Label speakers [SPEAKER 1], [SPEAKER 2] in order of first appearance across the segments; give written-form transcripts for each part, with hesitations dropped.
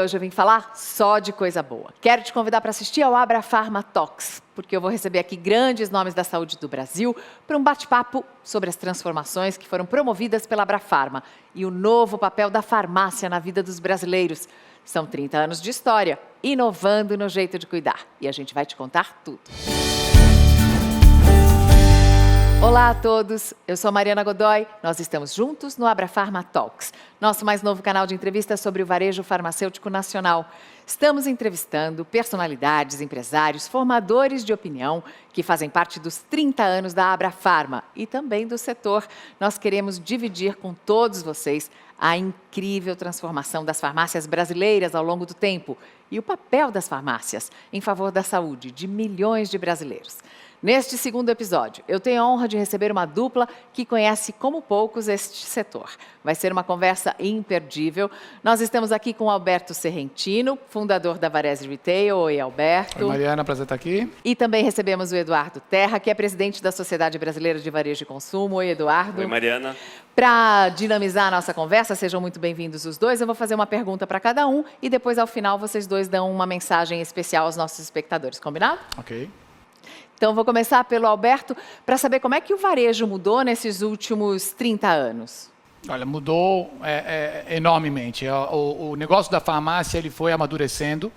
[SPEAKER 1] e hoje eu vim falar só de coisa boa. Quero te convidar para assistir ao Abrafarma Talks, porque eu vou receber aqui grandes nomes da saúde do Brasil para um bate-papo sobre as transformações que foram promovidas pela Abrafarma e o novo papel da farmácia na vida dos brasileiros. São 30 anos de história, inovando no jeito de cuidar. E a gente vai te contar tudo. Olá a todos, eu sou Mariana Godoy, nós estamos juntos no Abrafarma Talks, nosso mais novo canal de entrevistas sobre o varejo farmacêutico nacional. Estamos entrevistando personalidades, empresários, formadores de opinião que fazem parte dos 30 anos da Abrafarma e também do setor. Nós queremos dividir com todos vocês a incrível transformação das farmácias brasileiras ao longo do tempo e o papel das farmácias em favor da saúde de milhões de brasileiros. Neste segundo episódio, eu tenho a honra de receber uma dupla que conhece como poucos este setor. Vai ser uma conversa imperdível. Nós estamos aqui com o Alberto Serrentino, fundador da Varese Retail. Oi, Alberto.
[SPEAKER 2] Oi, Mariana, prazer estar aqui.
[SPEAKER 1] E também recebemos o Eduardo Terra, que é presidente da Sociedade Brasileira de Varejo e Consumo. Oi, Eduardo.
[SPEAKER 3] Oi, Mariana.
[SPEAKER 1] Para dinamizar a nossa conversa, sejam muito bem-vindos os dois. Eu vou fazer uma pergunta para cada um e depois, ao final, vocês dois dão uma mensagem especial aos nossos espectadores. Combinado?
[SPEAKER 2] Ok.
[SPEAKER 1] Então, vou começar pelo Alberto, para saber como é que o varejo mudou nesses últimos 30 anos.
[SPEAKER 2] Olha, mudou enormemente. O negócio da farmácia ele foi amadurecendo,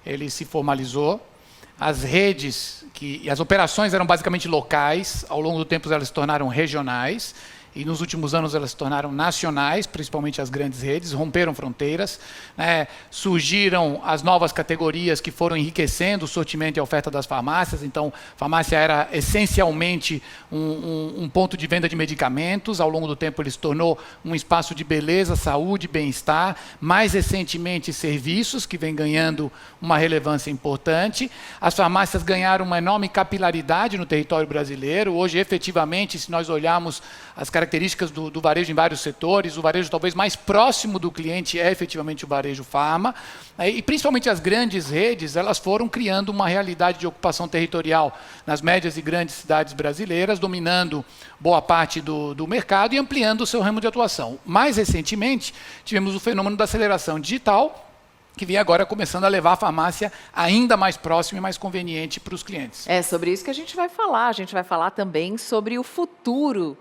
[SPEAKER 2] ele se formalizou. As redes e as operações eram basicamente locais, ao longo do tempo elas se tornaram regionais. E nos últimos anos elas se tornaram nacionais, principalmente as grandes redes, romperam fronteiras, né? Surgiram as novas categorias que foram enriquecendo o sortimento e a oferta das farmácias. Então, farmácia era essencialmente um ponto de venda de medicamentos. Ao longo do tempo ele se tornou um espaço de beleza, saúde, bem-estar. Mais recentemente, serviços, que vem ganhando uma relevância importante. As farmácias ganharam uma enorme capilaridade no território brasileiro. Hoje, efetivamente, se nós olharmos as características do varejo em vários setores, o varejo talvez mais próximo do cliente é efetivamente o varejo farma, e principalmente as grandes redes, elas foram criando uma realidade de ocupação territorial nas médias e grandes cidades brasileiras, dominando boa parte do mercado e ampliando o seu ramo de atuação. Mais recentemente, tivemos o fenômeno da aceleração digital, que vem agora começando a levar a farmácia ainda mais próxima e mais conveniente para os clientes.
[SPEAKER 1] É sobre isso que a gente vai falar. A gente vai falar também sobre o futuro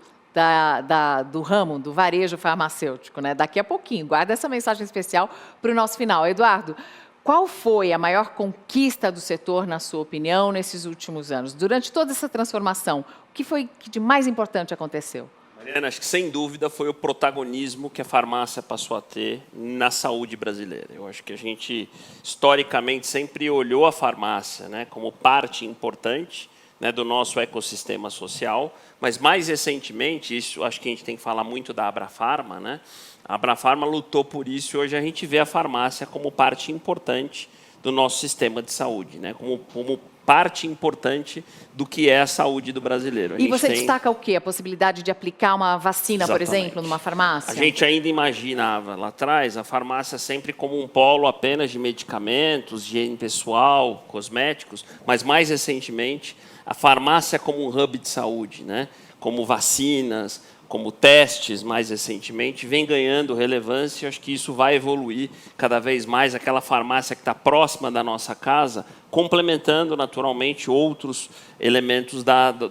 [SPEAKER 1] do ramo, do varejo farmacêutico, né? Daqui a pouquinho. Guarda essa mensagem especial para o nosso final. Eduardo, qual foi a maior conquista do setor, na sua opinião, nesses últimos anos? Durante toda essa transformação, o que foi que de mais importante aconteceu?
[SPEAKER 3] Mariana, acho que sem dúvida foi o protagonismo que a farmácia passou a ter na saúde brasileira. Eu acho que a gente, historicamente, sempre olhou a farmácia, né, como parte importante, né, do nosso ecossistema social, mas mais recentemente, isso acho que a gente tem que falar muito da Abrafarma, né? A Abrafarma lutou por isso e hoje a gente vê a farmácia como parte importante do nosso sistema de saúde, né? Como parte importante do que é a saúde do brasileiro.
[SPEAKER 1] E você destaca o quê? A possibilidade de aplicar uma vacina,
[SPEAKER 3] Exatamente.
[SPEAKER 1] Por exemplo, numa farmácia?
[SPEAKER 3] A gente ainda imaginava lá atrás a farmácia sempre como um polo apenas de medicamentos, higiene pessoal, cosméticos, mas mais recentemente a farmácia como um hub de saúde, né? Como vacinas, como testes, mais recentemente, vem ganhando relevância. Eu acho que isso vai evoluir cada vez mais, aquela farmácia que está próxima da nossa casa, complementando naturalmente outros elementos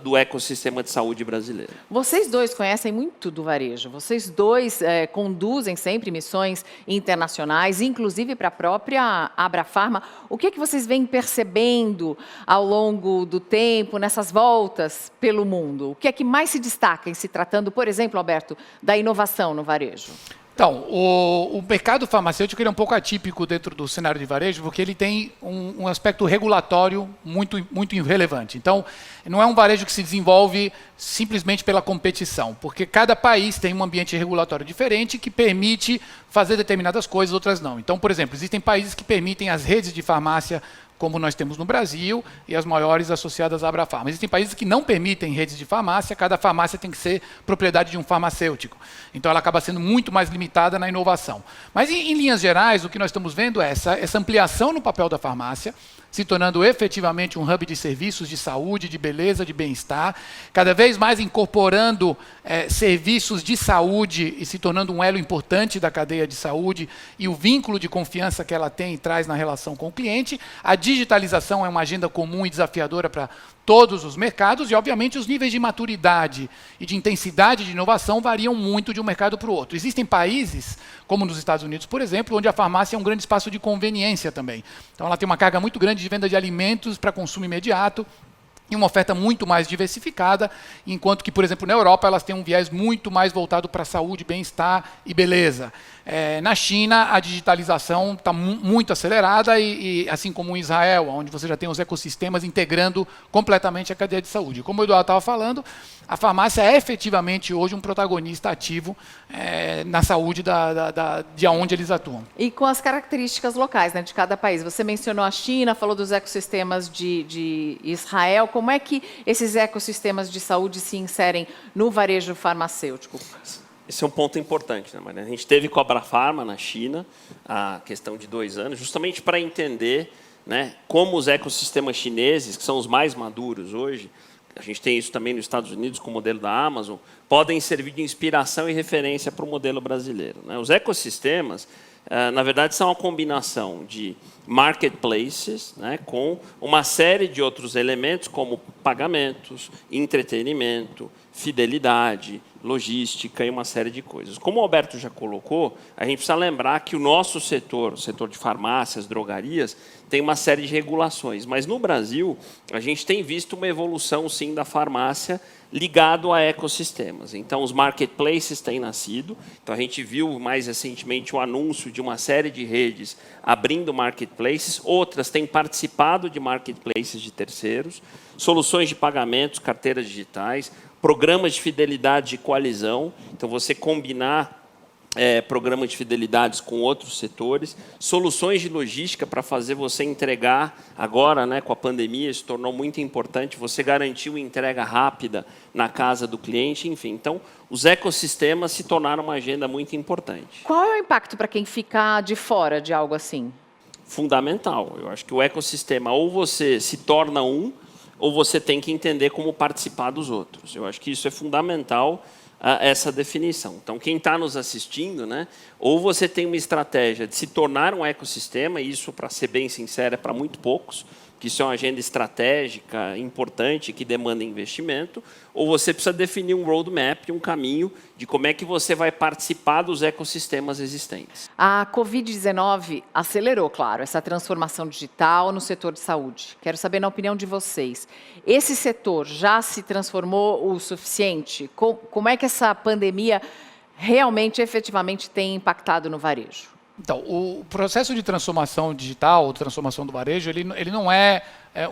[SPEAKER 3] do ecossistema de saúde brasileiro.
[SPEAKER 1] Vocês dois conhecem muito do varejo, vocês dois conduzem sempre missões internacionais, inclusive para a própria Abrafarma. O que é que vocês vêm percebendo ao longo do tempo, nessas voltas pelo mundo? O que é que mais se destaca em se tratando, por exemplo, Alberto, da inovação no varejo?
[SPEAKER 2] Então, o mercado farmacêutico ele é um pouco atípico dentro do cenário de varejo, porque ele tem um aspecto regulatório muito relevante. Então, não é um varejo que se desenvolve simplesmente pela competição, porque cada país tem um ambiente regulatório diferente que permite fazer determinadas coisas, outras não. Então, por exemplo, existem países que permitem as redes de farmácia como nós temos no Brasil, e as maiores associadas à Abrafarma. Existem países que não permitem redes de farmácia, cada farmácia tem que ser propriedade de um farmacêutico. Então, ela acaba sendo muito mais limitada na inovação. Mas, em linhas gerais, o que nós estamos vendo é essa ampliação no papel da farmácia, se tornando efetivamente um hub de serviços de saúde, de beleza, de bem-estar, cada vez mais incorporando serviços de saúde e se tornando um elo importante da cadeia de saúde e o vínculo de confiança que ela tem e traz na relação com o cliente. A digitalização é uma agenda comum e desafiadora para todos os mercados e, obviamente, os níveis de maturidade e de intensidade de inovação variam muito de um mercado para o outro. Existem países, como nos Estados Unidos, por exemplo, onde a farmácia é um grande espaço de conveniência também. Então, ela tem uma carga muito grande de venda de alimentos para consumo imediato e uma oferta muito mais diversificada, enquanto que, por exemplo, na Europa, elas têm um viés muito mais voltado para saúde, bem-estar e beleza. Na China, a digitalização está muito acelerada, e assim como em Israel, onde você já tem os ecossistemas integrando completamente a cadeia de saúde. Como o Eduardo estava falando, a farmácia é efetivamente hoje um protagonista ativo na saúde de onde eles atuam.
[SPEAKER 1] E com as características locais, né, de cada país. Você mencionou a China, falou dos ecossistemas de Israel. Como é que esses ecossistemas de saúde se inserem no varejo farmacêutico?
[SPEAKER 3] Esse é um ponto importante, né, Mariana? A gente teve com a Abrafarma na China, a questão de 2 anos, justamente para entender, né, como os ecossistemas chineses, que são os mais maduros hoje, a gente tem isso também nos Estados Unidos com o modelo da Amazon, podem servir de inspiração e referência para o modelo brasileiro, né? Os ecossistemas, na verdade, são uma combinação de marketplaces, né, com uma série de outros elementos, como pagamentos, entretenimento, fidelidade, logística e uma série de coisas. Como o Alberto já colocou, a gente precisa lembrar que o nosso setor, o setor de farmácias, drogarias, tem uma série de regulações. Mas, no Brasil, a gente tem visto uma evolução, sim, da farmácia ligado a ecossistemas. Então, os marketplaces têm nascido. Então, a gente viu mais recentemente o anúncio de uma série de redes abrindo marketplaces. Outras têm participado de marketplaces de terceiros. Soluções de pagamentos, carteiras digitais, programas de fidelidade de coalizão. Então, você combinar programas de fidelidades com outros setores, soluções de logística para fazer você entregar, agora, né, com a pandemia, isso tornou muito importante, você garantir uma entrega rápida na casa do cliente, enfim. Então, os ecossistemas se tornaram uma agenda muito importante.
[SPEAKER 1] Qual é o impacto para quem fica de fora de algo assim?
[SPEAKER 3] Fundamental. Eu acho que o ecossistema, ou você se torna um, ou você tem que entender como participar dos outros. Eu acho que isso é fundamental, essa definição. Então, quem está nos assistindo, né, ou você tem uma estratégia de se tornar um ecossistema, e isso, para ser bem sincero, é para muito poucos, que isso é uma agenda estratégica importante, que demanda investimento, ou você precisa definir um roadmap, um caminho de como é que você vai participar dos ecossistemas existentes.
[SPEAKER 1] A Covid-19 acelerou, claro, essa transformação digital no setor de saúde. Quero saber, na opinião de vocês, esse setor já se transformou o suficiente? Como é que essa pandemia realmente, efetivamente, tem impactado no varejo?
[SPEAKER 2] Então, o processo de transformação digital, ou transformação do varejo, ele não é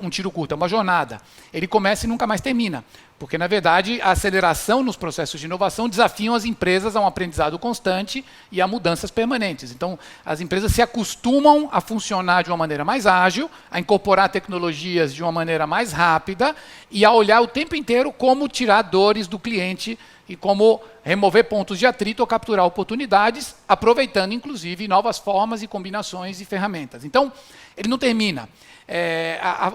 [SPEAKER 2] um tiro curto, é uma jornada. Ele começa e nunca mais termina, porque, na verdade, a aceleração nos processos de inovação desafiam as empresas a um aprendizado constante e a mudanças permanentes. Então, as empresas se acostumam a funcionar de uma maneira mais ágil, a incorporar tecnologias de uma maneira mais rápida e a olhar o tempo inteiro como tirar dores do cliente e como remover pontos de atrito ou capturar oportunidades, aproveitando, inclusive, novas formas e combinações e ferramentas. Então, ele não termina.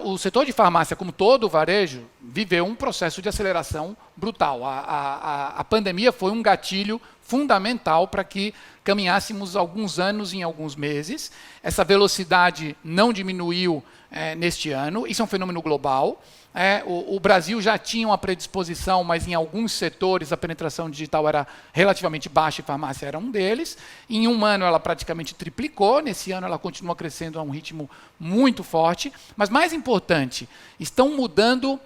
[SPEAKER 2] O setor de farmácia, como todo o varejo, viveu um processo de aceleração brutal. A pandemia foi um gatilho fundamental para que caminhássemos alguns anos em alguns meses. Essa velocidade não diminuiu neste ano. Isso é um fenômeno global. O Brasil já tinha uma predisposição, mas em alguns setores a penetração digital era relativamente baixa e farmácia era um deles. Em um ano ela praticamente triplicou, nesse ano ela continua crescendo a um ritmo muito forte. Mas mais importante, estão mudando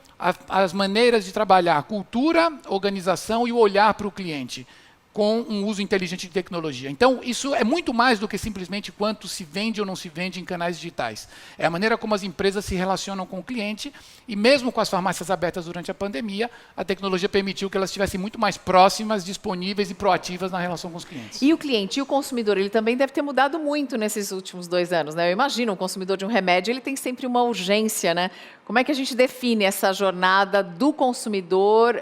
[SPEAKER 2] as maneiras de trabalhar, a cultura, a organização e o olhar para o cliente, com um uso inteligente de tecnologia. Então, isso é muito mais do que simplesmente quanto se vende ou não se vende em canais digitais. É a maneira como as empresas se relacionam com o cliente, e mesmo com as farmácias abertas durante a pandemia, a tecnologia permitiu que elas estivessem muito mais próximas, disponíveis e proativas na relação com os clientes.
[SPEAKER 1] E o cliente e o consumidor, ele também deve ter mudado muito nesses últimos 2 anos, né? Eu imagino, um consumidor de um remédio, ele tem sempre uma urgência, né? Como é que a gente define essa jornada do consumidor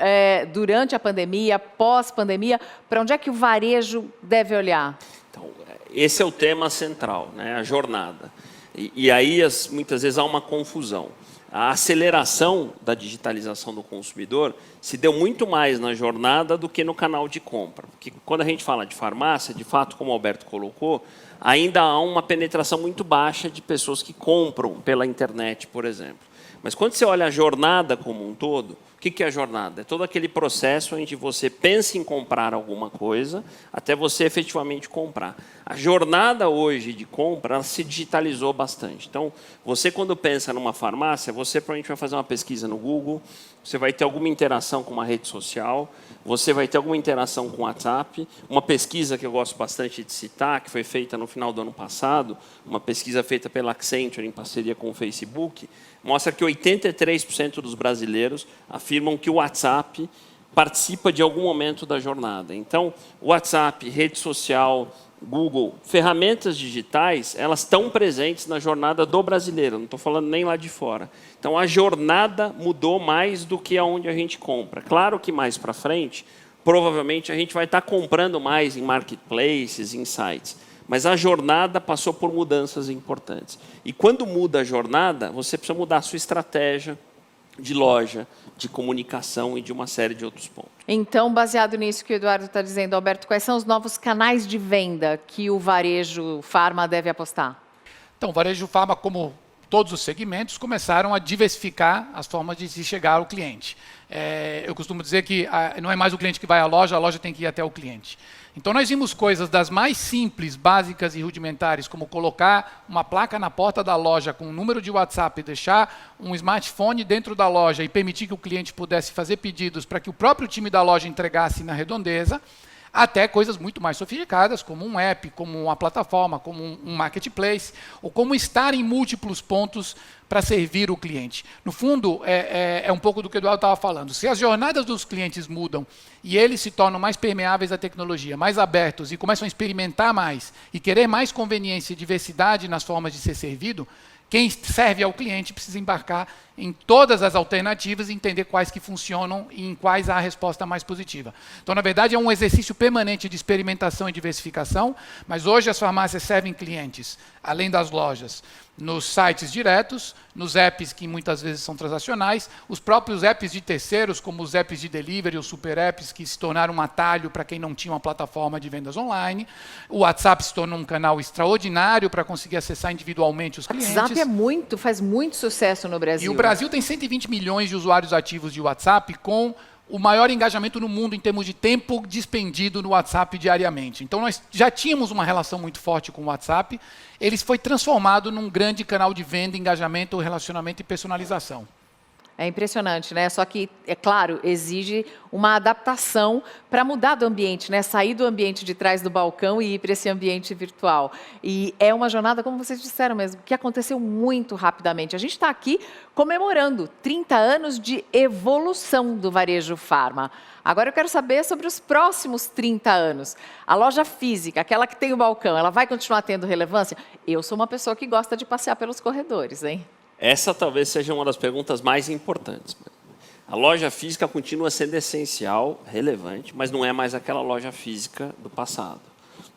[SPEAKER 1] durante a pandemia, pós-pandemia? Para onde é que o varejo deve olhar?
[SPEAKER 3] Então, esse é o tema central, né? A jornada. E aí, muitas vezes, há uma confusão. A aceleração da digitalização do consumidor se deu muito mais na jornada do que no canal de compra. Porque quando a gente fala de farmácia, de fato, como o Alberto colocou, ainda há uma penetração muito baixa de pessoas que compram pela internet, por exemplo. Mas quando você olha a jornada como um todo, o que é a jornada? É todo aquele processo onde você pensa em comprar alguma coisa até você efetivamente comprar. A jornada hoje de compra ela se digitalizou bastante. Então, você quando pensa numa farmácia, você provavelmente vai fazer uma pesquisa no Google, você vai ter alguma interação com uma rede social, você vai ter alguma interação com o WhatsApp. Uma pesquisa que eu gosto bastante de citar, que foi feita no final do ano passado, uma pesquisa feita pela Accenture em parceria com o Facebook, mostra que 83% dos brasileiros afirmam que o WhatsApp participa de algum momento da jornada. Então, WhatsApp, rede social, Google, ferramentas digitais, elas estão presentes na jornada do brasileiro, não estou falando nem lá de fora. Então, a jornada mudou mais do que aonde a gente compra. Claro que mais para frente, provavelmente a gente vai estar comprando mais em marketplaces, em sites. Mas a jornada passou por mudanças importantes. E quando muda a jornada, você precisa mudar a sua estratégia de loja, de comunicação e de uma série de outros pontos.
[SPEAKER 1] Então, baseado nisso que o Eduardo está dizendo, Alberto, quais são os novos canais de venda que o varejo farma deve apostar?
[SPEAKER 2] Então, o varejo farma, como todos os segmentos, começaram a diversificar as formas de se chegar ao cliente. Eu costumo dizer que não é mais o cliente que vai à loja, a loja tem que ir até o cliente. Então, nós vimos coisas das mais simples, básicas e rudimentares, como colocar uma placa na porta da loja com um número de WhatsApp, deixar um smartphone dentro da loja e permitir que o cliente pudesse fazer pedidos para que o próprio time da loja entregasse na redondeza, até coisas muito mais sofisticadas, como um app, como uma plataforma, como um marketplace, ou como estar em múltiplos pontos para servir o cliente. No fundo, é um pouco do que o Eduardo estava falando. Se as jornadas dos clientes mudam e eles se tornam mais permeáveis à tecnologia, mais abertos e começam a experimentar mais e querer mais conveniência e diversidade nas formas de ser servido, quem serve ao cliente precisa embarcar em todas as alternativas e entender quais que funcionam e em quais há a resposta mais positiva. Então, na verdade, é um exercício permanente de experimentação e diversificação, mas hoje as farmácias servem clientes, além das lojas, nos sites diretos, nos apps que muitas vezes são transacionais, os próprios apps de terceiros, como os apps de delivery, os super apps, que se tornaram um atalho para quem não tinha uma plataforma de vendas online. O WhatsApp se tornou um canal extraordinário para conseguir acessar individualmente os clientes.
[SPEAKER 1] O WhatsApp faz muito sucesso no Brasil.
[SPEAKER 2] E o Brasil tem 120 milhões de usuários ativos de WhatsApp, com o maior engajamento no mundo em termos de tempo despendido no WhatsApp diariamente. Então, nós já tínhamos uma relação muito forte com o WhatsApp. Ele foi transformado num grande canal de venda, engajamento, relacionamento e personalização.
[SPEAKER 1] É impressionante, né? Só que, é claro, exige uma adaptação para mudar do ambiente, né? Sair do ambiente de trás do balcão e ir para esse ambiente virtual. E é uma jornada, como vocês disseram mesmo, que aconteceu muito rapidamente. A gente está aqui comemorando 30 anos de evolução do varejo farma. Agora eu quero saber sobre os próximos 30 anos. A loja física, aquela que tem o balcão, ela vai continuar tendo relevância? Eu sou uma pessoa que gosta de passear pelos corredores, hein?
[SPEAKER 3] Essa talvez seja uma das perguntas mais importantes. A loja física continua sendo essencial, relevante, mas não é mais aquela loja física do passado.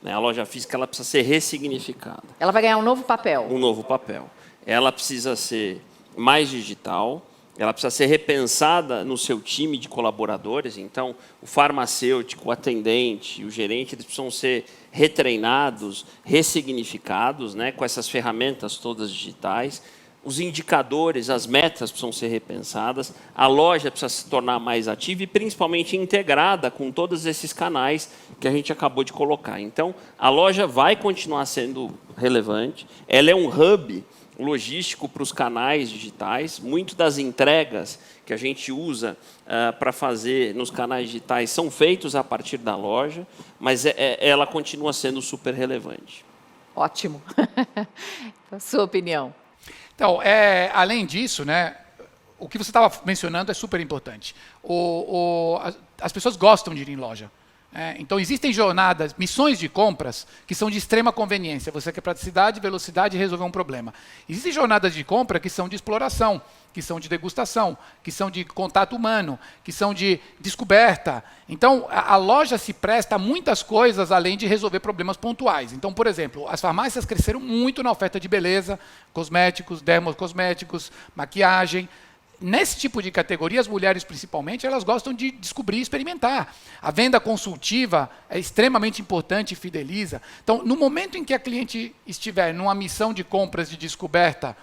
[SPEAKER 3] A loja física ela precisa ser ressignificada.
[SPEAKER 1] Ela vai ganhar um novo papel.
[SPEAKER 3] Um novo papel. Ela precisa ser mais digital, ela precisa ser repensada no seu time de colaboradores. Então, o farmacêutico, o atendente, o gerente, eles precisam ser retreinados, ressignificados, né, com essas ferramentas todas digitais. Os indicadores, as metas precisam ser repensadas, a loja precisa se tornar mais ativa e, principalmente, integrada com todos esses canais que a gente acabou de colocar. Então, a loja vai continuar sendo relevante, ela é um hub logístico para os canais digitais. Muito das entregas que a gente usa para fazer nos canais digitais são feitos a partir da loja, mas ela continua sendo super relevante.
[SPEAKER 1] Ótimo. A sua opinião?
[SPEAKER 2] Então, além disso, né, o que você estava mencionando é super importante. As pessoas gostam de ir em loja. Então, existem jornadas, missões de compras, que são de extrema conveniência. Você quer praticidade, velocidade e resolver um problema. Existem jornadas de compra que são de exploração, que são de degustação, que são de contato humano, que são de descoberta. Então, a loja se presta a muitas coisas além de resolver problemas pontuais. Então, por exemplo, as farmácias cresceram muito na oferta de beleza, cosméticos, dermocosméticos, maquiagem. Nesse tipo de categoria, as mulheres principalmente, elas gostam de descobrir e experimentar. A venda consultiva é extremamente importante e fideliza. Então, no momento em que a cliente estiver numa missão de compras de descoberta,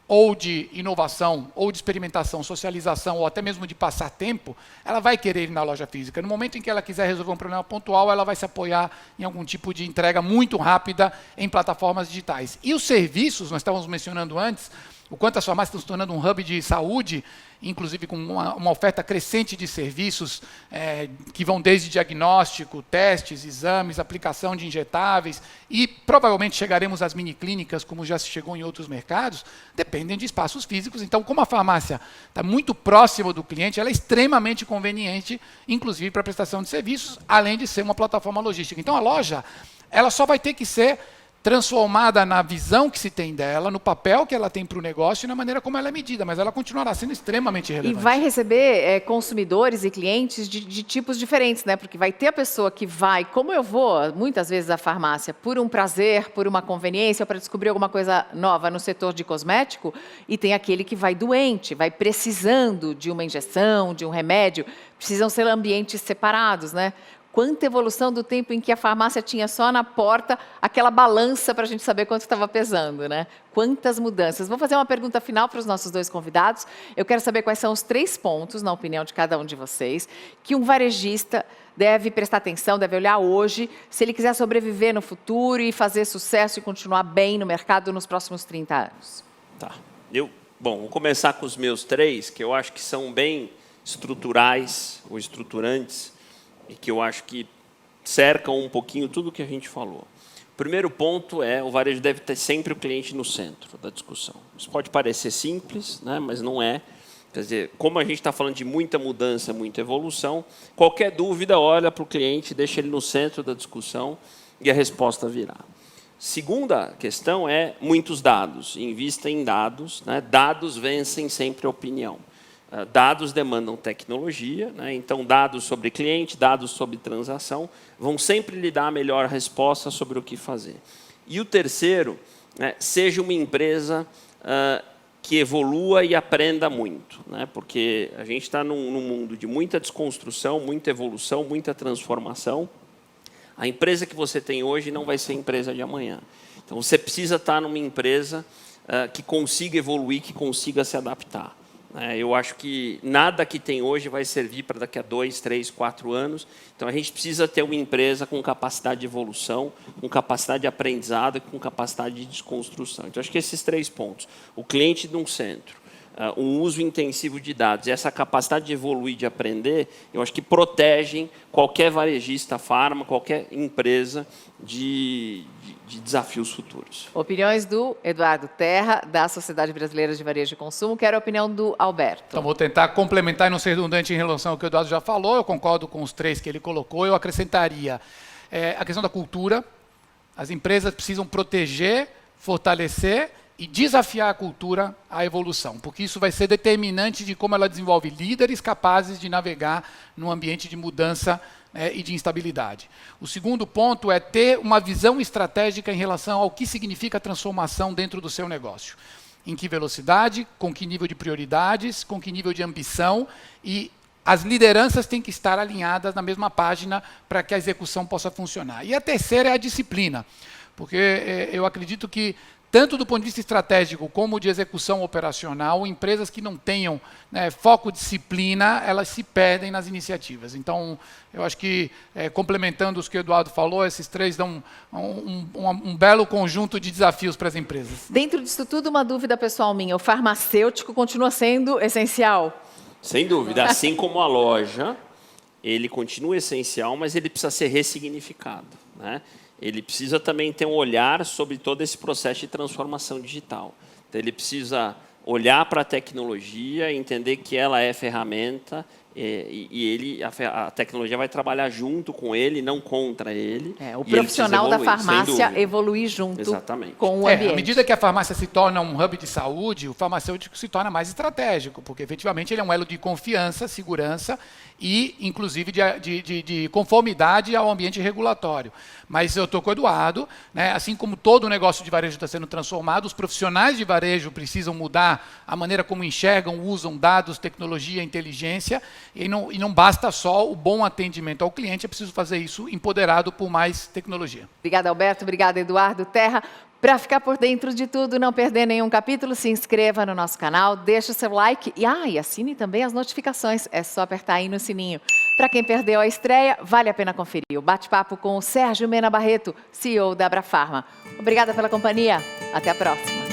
[SPEAKER 2] ou de inovação, ou de experimentação, socialização, ou até mesmo de passar tempo, ela vai querer ir na loja física. No momento em que ela quiser resolver um problema pontual, ela vai se apoiar em algum tipo de entrega muito rápida em plataformas digitais. E os serviços, nós estávamos mencionando antes, o quanto as farmácias estão se tornando um hub de saúde, inclusive com uma oferta crescente de serviços que vão desde diagnóstico, testes, exames, aplicação de injetáveis, e provavelmente chegaremos às miniclínicas, como já se chegou em outros mercados, dependem de espaços físicos. Então, como a farmácia está muito próxima do cliente, ela é extremamente conveniente, inclusive para a prestação de serviços, além de ser uma plataforma logística. Então, a loja ela só vai ter que ser transformada na visão que se tem dela, no papel que ela tem para o negócio e na maneira como ela é medida, mas ela continuará sendo extremamente relevante.
[SPEAKER 1] E vai receber consumidores e clientes de tipos diferentes, né? Porque vai ter a pessoa que vai, como eu vou muitas vezes à farmácia, por um prazer, por uma conveniência, para descobrir alguma coisa nova no setor de cosmético, e tem aquele que vai doente, vai precisando de uma injeção, de um remédio, precisam ser ambientes separados, né? Quanta evolução do tempo em que a farmácia tinha só na porta aquela balança para a gente saber quanto estava pesando, né? Quantas mudanças. Vou fazer uma pergunta final para os nossos dois convidados. Eu quero saber quais são os 3 pontos, na opinião de cada um de vocês, que um varejista deve prestar atenção, deve olhar hoje, se ele quiser sobreviver no futuro e fazer sucesso e continuar bem no mercado nos próximos 30 anos.
[SPEAKER 3] Tá. Bom, vou começar com os meus 3, que eu acho que são bem estruturais ou estruturantes, e que eu acho que cercam um pouquinho tudo o que a gente falou. O primeiro ponto é o varejo deve ter sempre o cliente no centro da discussão. Isso pode parecer simples, né, mas não é. Quer dizer, como a gente está falando de muita mudança, muita evolução, qualquer dúvida, olha para o cliente, deixa ele no centro da discussão e a resposta virá. Segunda questão é muitos dados. Invista em dados. Né? Dados vencem sempre a opinião. Dados demandam tecnologia, né? Então dados sobre cliente, dados sobre transação, vão sempre lhe dar a melhor resposta sobre o que fazer. E o terceiro, né, seja uma empresa que evolua e aprenda muito, né? Porque a gente está num mundo de muita desconstrução, muita evolução, muita transformação. A empresa que você tem hoje não vai ser a empresa de amanhã. Então você precisa estar numa empresa que consiga evoluir, que consiga se adaptar. Eu acho que nada que tem hoje vai servir para daqui a 2, 3, 4 anos. Então, a gente precisa ter uma empresa com capacidade de evolução, com capacidade de aprendizado e com capacidade de desconstrução. Então, acho que esses 3 pontos. O cliente no centro, um uso intensivo de dados e essa capacidade de evoluir, de aprender, eu acho que protegem qualquer varejista, farma, qualquer empresa de desafios futuros.
[SPEAKER 1] Opiniões do Eduardo Terra, da Sociedade Brasileira de Varejo e Consumo. Quero a opinião do Alberto.
[SPEAKER 2] Então, vou tentar complementar e não ser redundante em relação ao que o Eduardo já falou. Eu concordo com os 3 que ele colocou. Eu acrescentaria a questão da cultura. As empresas precisam proteger, fortalecer e desafiar a cultura à evolução, porque isso vai ser determinante de como ela desenvolve líderes capazes de navegar num ambiente de mudança e de instabilidade. O segundo ponto é ter uma visão estratégica em relação ao que significa a transformação dentro do seu negócio. Em que velocidade, com que nível de prioridades, com que nível de ambição, e as lideranças têm que estar alinhadas na mesma página para que a execução possa funcionar. E a terceira é a disciplina, porque eu acredito que tanto do ponto de vista estratégico como de execução operacional, empresas que não tenham foco, disciplina, elas se perdem nas iniciativas. Então, eu acho que, complementando os que o Eduardo falou, esses 3 dão um belo conjunto de desafios para as empresas.
[SPEAKER 1] Dentro disso tudo, uma dúvida pessoal minha. O farmacêutico continua sendo essencial?
[SPEAKER 3] Sem dúvida. Assim como a loja, ele continua essencial, mas ele precisa ser ressignificado, né? Ele precisa também ter um olhar sobre todo esse processo de transformação digital. Então, ele precisa olhar para a tecnologia, entender que ela é ferramenta, E a tecnologia vai trabalhar junto com ele, não contra ele.
[SPEAKER 1] O profissional da farmácia evoluir junto com o ambiente.
[SPEAKER 2] À medida que a farmácia se torna um hub de saúde, o farmacêutico se torna mais estratégico, porque efetivamente ele é um elo de confiança, segurança e, inclusive, de conformidade ao ambiente regulatório. Mas eu estou com o Eduardo, né? Assim como todo o negócio de varejo está sendo transformado, os profissionais de varejo precisam mudar a maneira como enxergam, usam dados, tecnologia, inteligência, e não basta só o bom atendimento ao cliente, é preciso fazer isso empoderado por mais tecnologia.
[SPEAKER 1] Obrigada, Alberto. Obrigada, Eduardo Terra. Para ficar por dentro de tudo, não perder nenhum capítulo, se inscreva no nosso canal, deixe o seu like e assine também as notificações. É só apertar aí no sininho. Para quem perdeu a estreia, vale a pena conferir o bate-papo com o Sérgio Mena Barreto, CEO da Abrafarma. Obrigada pela companhia. Até a próxima.